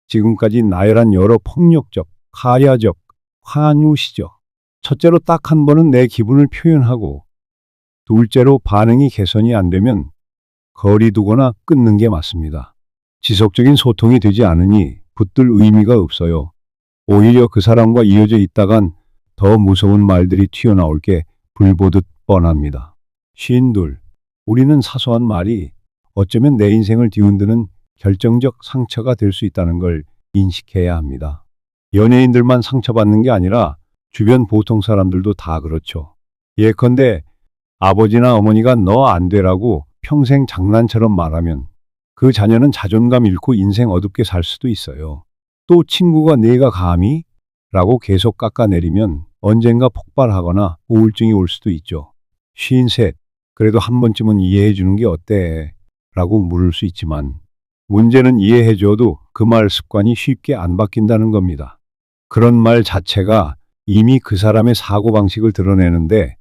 지금까지 나열한 여러 폭력적, 가야적, 환우시적. 첫째로 딱 한 번은 내 기분을 표현하고 둘째로 반응이 개선이 안 되면 거리 두거나 끊는 게 맞습니다. 지속적인 소통이 되지 않으니 붙들 의미가 없어요. 오히려 그 사람과 이어져 있다간 더 무서운 말들이 튀어나올 게 불보듯 뻔합니다. 52. 우리는 사소한 말이 어쩌면 내 인생을 뒤흔드는 결정적 상처가 될 수 있다는 걸 인식해야 합니다. 연예인들만 상처받는 게 아니라 주변 보통 사람들도 다 그렇죠. 예컨대 아버지나 어머니가 너 안 되라고 평생 장난처럼 말하면 그 자녀는 자존감 잃고 인생 어둡게 살 수도 있어요. 또 친구가 내가 감히? 라고 계속 깎아내리면 언젠가 폭발하거나 우울증이 올 수도 있죠. 53. 그래도 한 번쯤은 이해해 주는 게 어때? 라고 물을 수 있지만 문제는 이해해 줘도 그 말 습관이 쉽게 안 바뀐다는 겁니다. 그런 말 자체가 이미 그 사람의 사고방식을 드러내는데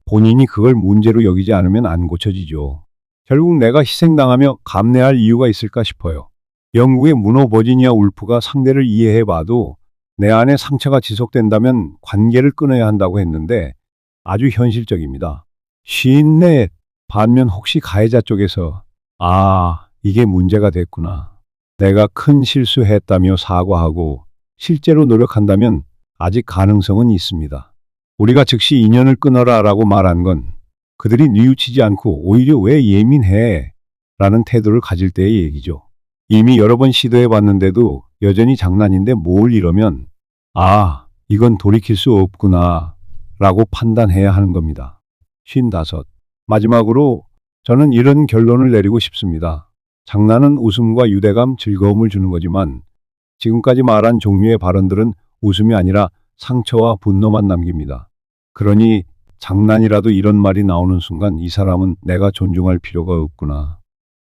본인이 그걸 문제로 여기지 않으면 안 고쳐지죠. 결국 내가 희생당하며 감내할 이유가 있을까 싶어요. 영국의 문호 버지니아 울프가 상대를 이해해봐도 내 안에 상처가 지속된다면 관계를 끊어야 한다고 했는데 아주 현실적입니다. 시인 내 반면 혹시 가해자 쪽에서 이게 문제가 됐구나. 내가 큰 실수했다며 사과하고 실제로 노력한다면 아직 가능성은 있습니다. 우리가 즉시 인연을 끊어라 라고 말한 건 그들이 뉘우치지 않고 오히려 왜 예민해? 라는 태도를 가질 때의 얘기죠. 이미 여러 번 시도해 봤는데도 여전히 장난인데 뭘 이러면 이건 돌이킬 수 없구나 라고 판단해야 하는 겁니다. 55. 마지막으로 저는 이런 결론을 내리고 싶습니다. 장난은 웃음과 유대감, 즐거움을 주는 거지만 지금까지 말한 종류의 발언들은 웃음이 아니라 상처와 분노만 남깁니다. 그러니 장난이라도 이런 말이 나오는 순간 이 사람은 내가 존중할 필요가 없구나.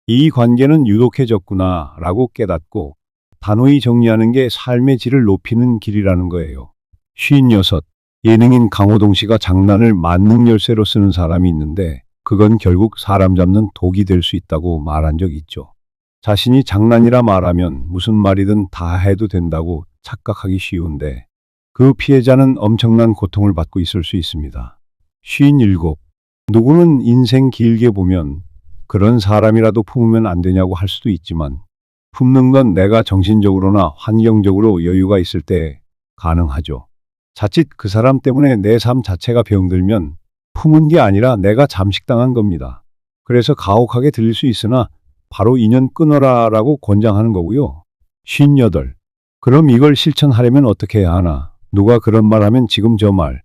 이 관계는 유독해졌구나 라고 깨닫고 단호히 정리하는 게 삶의 질을 높이는 길이라는 거예요. 56. 예능인 강호동 씨가 장난을 만능 열쇠로 쓰는 사람이 있는데 그건 결국 사람 잡는 독이 될 수 있다고 말한 적 있죠. 자신이 장난이라 말하면 무슨 말이든 다 해도 된다고 착각하기 쉬운데 그 피해자는 엄청난 고통을 받고 있을 수 있습니다. 57. 누구는 인생 길게 보면 그런 사람이라도 품으면 안 되냐고 할 수도 있지만 품는 건 내가 정신적으로나 환경적으로 여유가 있을 때 가능하죠. 자칫 그 사람 때문에 내 삶 자체가 병들면 품은 게 아니라 내가 잠식당한 겁니다. 그래서 가혹하게 들릴 수 있으나 바로 인연 끊어라 라고 권장하는 거고요. 58. 그럼 이걸 실천하려면 어떻게 해야 하나? 누가 그런 말 하면 지금 저 말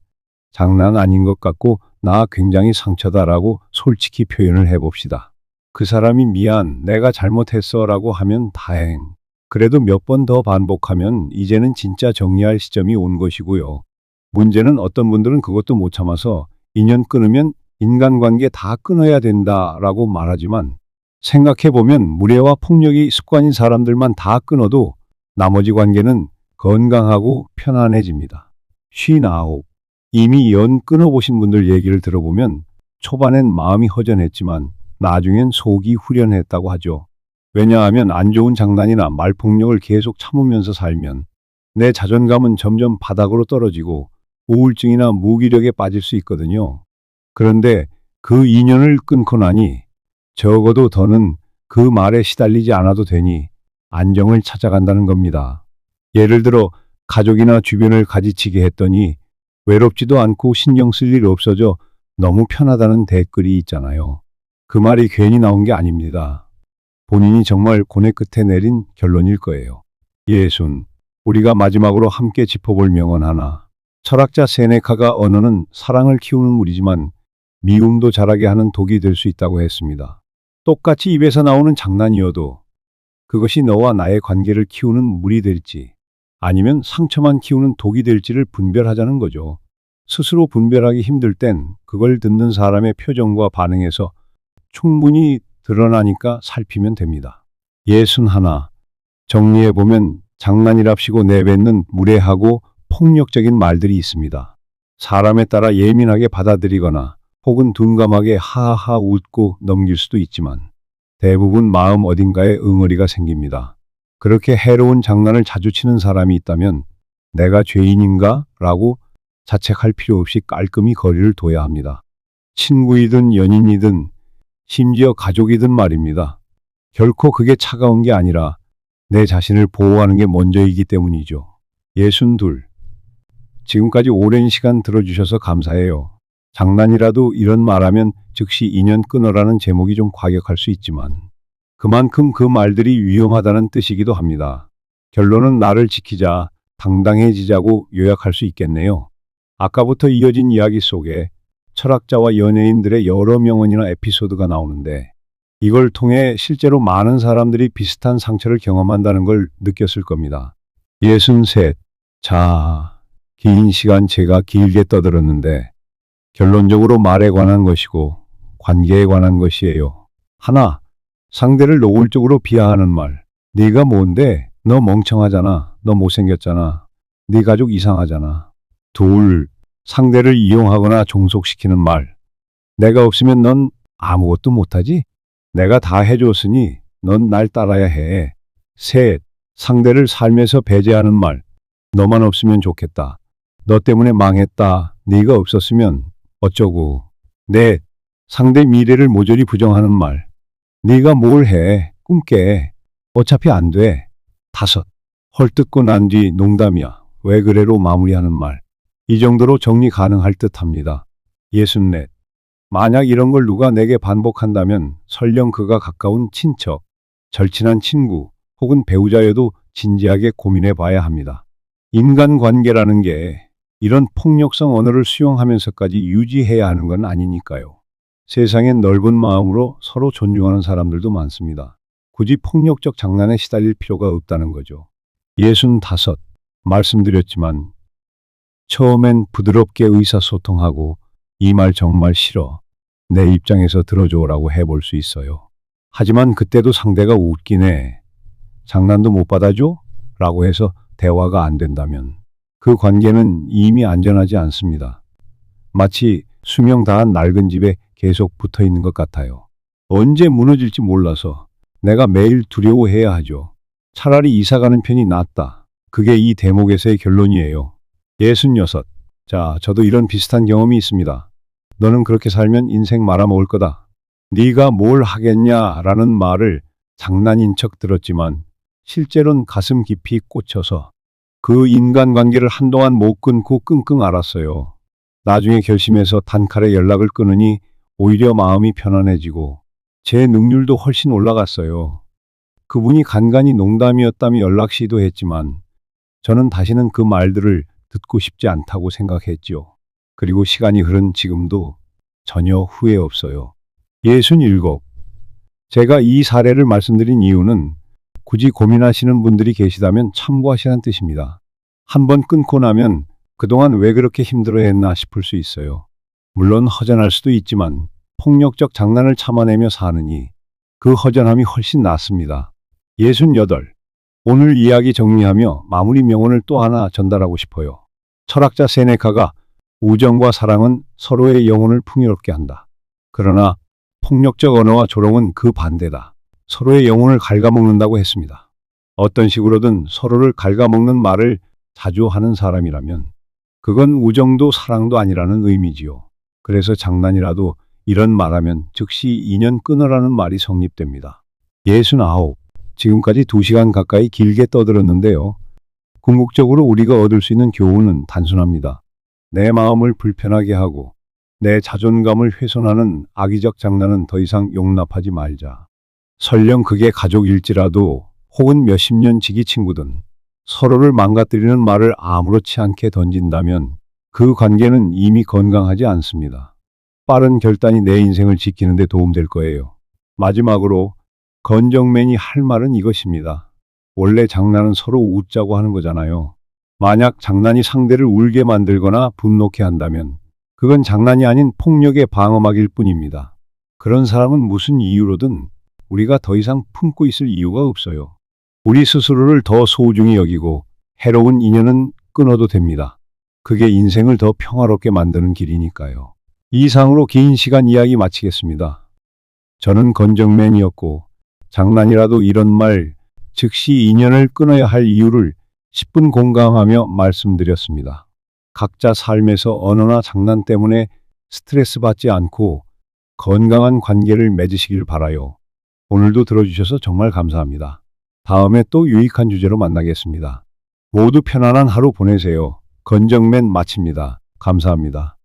장난 아닌 것 같고 나 굉장히 상처다라고 솔직히 표현을 해봅시다. 그 사람이 미안, 내가 잘못했어 라고 하면 다행. 그래도 몇 번 더 반복하면 이제는 진짜 정리할 시점이 온 것이고요. 문제는 어떤 분들은 그것도 못 참아서 인연 끊으면 인간관계 다 끊어야 된다라고 말하지만 생각해보면 무례와 폭력이 습관인 사람들만 다 끊어도 나머지 관계는 건강하고 편안해집니다. 59. 이미 연 끊어보신 분들 얘기를 들어보면 초반엔 마음이 허전했지만 나중엔 속이 후련했다고 하죠. 왜냐하면 안 좋은 장난이나 말폭력을 계속 참으면서 살면 내 자존감은 점점 바닥으로 떨어지고 우울증이나 무기력에 빠질 수 있거든요. 그런데 그 인연을 끊고 나니 적어도 더는 그 말에 시달리지 않아도 되니 안정을 찾아간다는 겁니다. 예를 들어 가족이나 주변을 가지치게 했더니 외롭지도 않고 신경 쓸 일 없어져 너무 편하다는 댓글이 있잖아요. 그 말이 괜히 나온 게 아닙니다. 본인이 정말 고뇌 끝에 내린 결론일 거예요. 60. 우리가 마지막으로 함께 짚어볼 명언 하나. 철학자 세네카가 언어는 사랑을 키우는 물이지만 미움도 자라게 하는 독이 될 수 있다고 했습니다. 똑같이 입에서 나오는 장난이어도 그것이 너와 나의 관계를 키우는 물이 될지 아니면 상처만 키우는 독이 될지를 분별하자는 거죠. 스스로 분별하기 힘들 땐 그걸 듣는 사람의 표정과 반응에서 충분히 드러나니까 살피면 됩니다. 61. 정리해보면 장난이랍시고 내뱉는 무례하고 폭력적인 말들이 있습니다. 사람에 따라 예민하게 받아들이거나 혹은 둔감하게 하하하 웃고 넘길 수도 있지만 대부분 마음 어딘가에 응어리가 생깁니다. 그렇게 해로운 장난을 자주 치는 사람이 있다면 내가 죄인인가? 라고 자책할 필요 없이 깔끔히 거리를 둬야 합니다. 친구이든 연인이든 심지어 가족이든 말입니다. 결코 그게 차가운 게 아니라 내 자신을 보호하는 게 먼저이기 때문이죠. 62. 지금까지 오랜 시간 들어주셔서 감사해요. 장난이라도 이런 말하면 즉시 인연 끊어라는 제목이 좀 과격할 수 있지만 그만큼 그 말들이 위험하다는 뜻이기도 합니다. 결론은 나를 지키자, 당당해지자고 요약할 수 있겠네요. 아까부터 이어진 이야기 속에 철학자와 연예인들의 여러 명언이나 에피소드가 나오는데 이걸 통해 실제로 많은 사람들이 비슷한 상처를 경험한다는 걸 느꼈을 겁니다. 63. 자, 긴 시간 제가 길게 떠들었는데 결론적으로 말에 관한 것이고 관계에 관한 것이에요. 하나, 상대를 노골적으로 비하하는 말. 네가 뭔데? 너 멍청하잖아. 너 못생겼잖아. 네 가족 이상하잖아. 둘, 상대를 이용하거나 종속시키는 말. 내가 없으면 넌 아무것도 못하지? 내가 다 해줬으니 넌 날 따라야 해. 셋, 상대를 삶에서 배제하는 말. 너만 없으면 좋겠다. 너 때문에 망했다. 네가 없었으면 어쩌고. 넷, 상대 미래를 모조리 부정하는 말. 네가 뭘 해. 꿈깨. 어차피 안 돼. 다섯, 헐뜯고 난 뒤 농담이야. 왜 그래로 마무리하는 말. 이 정도로 정리 가능할 듯합니다. 64. 만약 이런 걸 누가 내게 반복한다면 설령 그가 가까운 친척, 절친한 친구 혹은 배우자여도 진지하게 고민해 봐야 합니다. 인간관계라는 게 이런 폭력성 언어를 수용하면서까지 유지해야 하는 건 아니니까요. 세상엔 넓은 마음으로 서로 존중하는 사람들도 많습니다. 굳이 폭력적 장난에 시달릴 필요가 없다는 거죠. 65. 말씀드렸지만 처음엔 부드럽게 의사소통하고 이 말 정말 싫어. 내 입장에서 들어줘라고 해볼 수 있어요. 하지만 그때도 상대가 웃기네. 장난도 못 받아줘? 라고 해서 대화가 안 된다면 그 관계는 이미 안전하지 않습니다. 마치 수명 다한 낡은 집에 계속 붙어 있는 것 같아요. 언제 무너질지 몰라서 내가 매일 두려워해야 하죠. 차라리 이사 가는 편이 낫다. 그게 이 대목에서의 결론이에요. 66. 자, 저도 이런 비슷한 경험이 있습니다. 너는 그렇게 살면 인생 말아먹을 거다. 네가 뭘 하겠냐라는 말을 장난인 척 들었지만 실제로는 가슴 깊이 꽂혀서 그 인간관계를 한동안 못 끊고 끙끙 앓았어요. 나중에 결심해서 단칼에 연락을 끊으니 오히려 마음이 편안해지고 제 능률도 훨씬 올라갔어요. 그분이 간간히 농담이었다며 연락 시도했지만 저는 다시는 그 말들을 듣고 싶지 않다고 생각했지요. 그리고 시간이 흐른 지금도 전혀 후회 없어요. 67. 제가 이 사례를 말씀드린 이유는 굳이 고민하시는 분들이 계시다면 참고하시라는 뜻입니다. 한번 끊고 나면 그동안 왜 그렇게 힘들어했나 싶을 수 있어요. 물론 허전할 수도 있지만 폭력적 장난을 참아내며 사느니 그 허전함이 훨씬 낫습니다. 68. 오늘 이야기 정리하며 마무리 명언을 또 하나 전달하고 싶어요. 철학자 세네카가 우정과 사랑은 서로의 영혼을 풍요롭게 한다. 그러나 폭력적 언어와 조롱은 그 반대다. 서로의 영혼을 갉아먹는다고 했습니다. 어떤 식으로든 서로를 갉아먹는 말을 자주 하는 사람이라면 그건 우정도 사랑도 아니라는 의미지요. 그래서 장난이라도 이런 말하면 즉시 인연 끊으라는 말이 성립됩니다. 69. 지금까지 2시간 가까이 길게 떠들었는데요. 궁극적으로 우리가 얻을 수 있는 교훈은 단순합니다. 내 마음을 불편하게 하고 내 자존감을 훼손하는 악의적 장난은 더 이상 용납하지 말자. 설령 그게 가족일지라도 혹은 몇십 년 지기 친구든 서로를 망가뜨리는 말을 아무렇지 않게 던진다면 그 관계는 이미 건강하지 않습니다. 빠른 결단이 내 인생을 지키는 데 도움될 거예요. 마지막으로 건정맨이 할 말은 이것입니다. 원래 장난은 서로 웃자고 하는 거잖아요. 만약 장난이 상대를 울게 만들거나 분노케 한다면 그건 장난이 아닌 폭력의 방어막일 뿐입니다. 그런 사람은 무슨 이유로든 우리가 더 이상 품고 있을 이유가 없어요. 우리 스스로를 더 소중히 여기고 해로운 인연은 끊어도 됩니다. 그게 인생을 더 평화롭게 만드는 길이니까요. 이상으로 긴 시간 이야기 마치겠습니다. 저는 건정맨이었고 장난이라도 이런 말, 즉시 인연을 끊어야 할 이유를 10분 공감하며 말씀드렸습니다. 각자 삶에서 언어나 장난 때문에 스트레스 받지 않고 건강한 관계를 맺으시길 바라요. 오늘도 들어주셔서 정말 감사합니다. 다음에 또 유익한 주제로 만나겠습니다. 모두 편안한 하루 보내세요. 건정맨 마칩니다. 감사합니다.